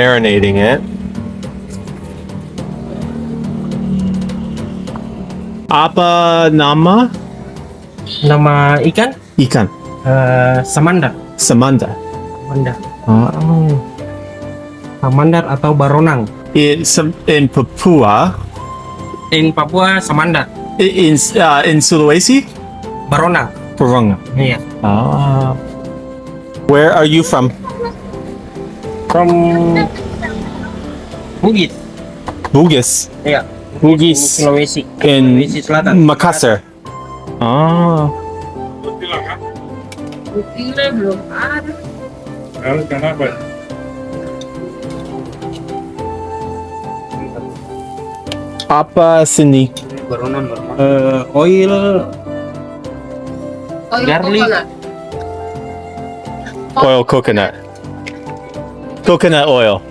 Marinating it. Apa nama? Nama ikan Ikan. samandar. Samandar. Samandar. Oh. Samandar atau baronang. In Papua. In Papua samandar. In Sulawesi. Baronang. Barong. Iya. Ah. Where are you from? From Bugis. Bugis. Iya. Bugis. Sulawesi. In Sulawesi Selatan. Makassar. Ah. Belum ada. Kenapa? Apa sini? Baronang. Oil. Garlic. Oil coconut. Coconut oil.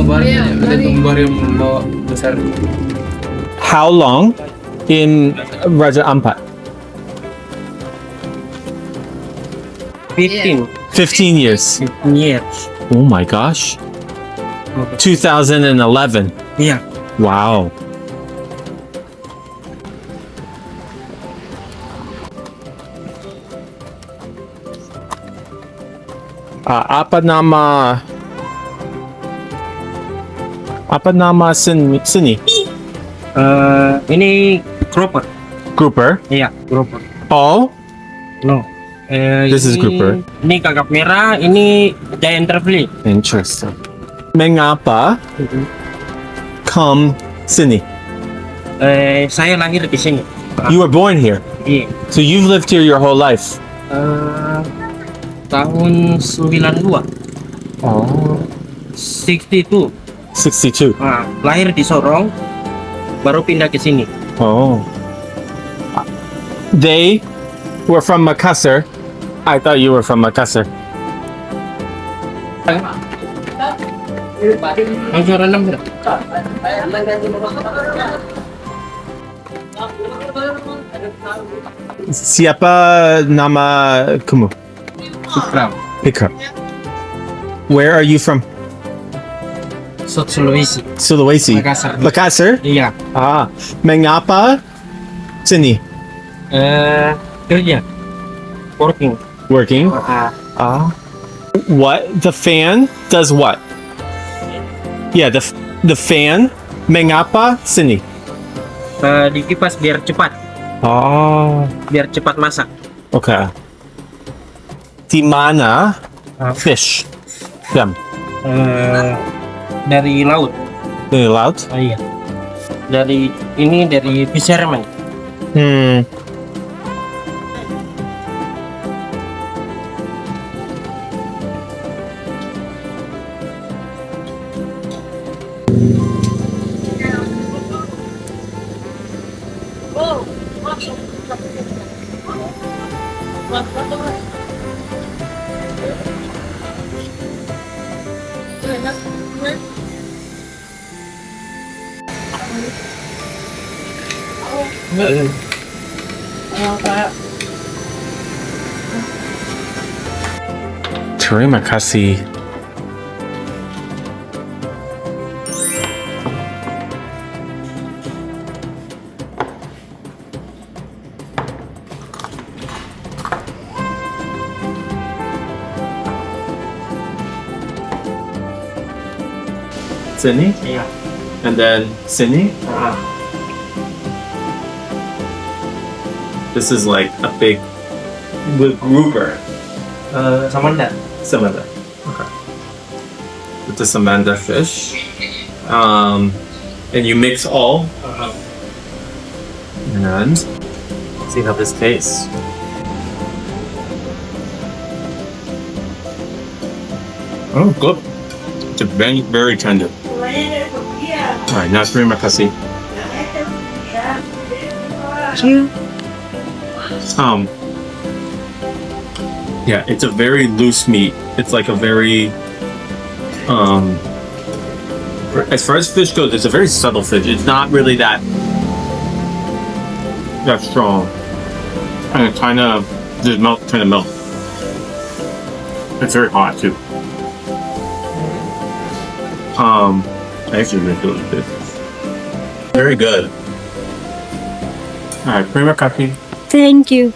Ada tumbar yang bawa besar. How long in Raja Ampat? 15 15 years. years. Oh my gosh. 2011. Iya. Wow. Apa nama sini? Ini grouper. Grouper. Iya, grouper. Oh, No. This is Ini- grouper. Ini kakap merah, ini giant fillet. interesting. Mengapa come sini? Saya lahir di sini. You were born here, Iya. so you've lived here your whole life. Tahun 92. Oh, 62. 62. Nah, lahir di Sorong, baru pindah ke sini. Oh. They were from Makassar. I thought you were from Makassar. Ang suara 6 berapa? Siapa nama kamu? Supram. Pickup. Where are you from? South Sulawesi. Sulawesi. Makassar. Makassar? Iya. Ah. Mengapa sini? Kerja. Working. Working. Ah. What? The fan does what? Yeah, the fan. Mengapa sini? Dikipas biar cepat. Oh. Biar cepat masak. Okay. Di mana Ah. fish? Them. Dari laut. They allowed? Iya. Dari fisherman. Hmm. Terima kasih. Sini, Iya. and then sini. This is like a big with grouper. Samandar. Samandar. Okay. With the Samandar fish. And you mix all. And see how this tastes. Oh, good. It's very, very tender. Alright, now terima kasih. Yeah, it's a very loose meat. It's like a very as far as fish goes, it's a very subtle fish. It's not really that strong. And it kind of melt. It's very hot too. Actually, really good. Very good. All right, prima coffee. Thank you.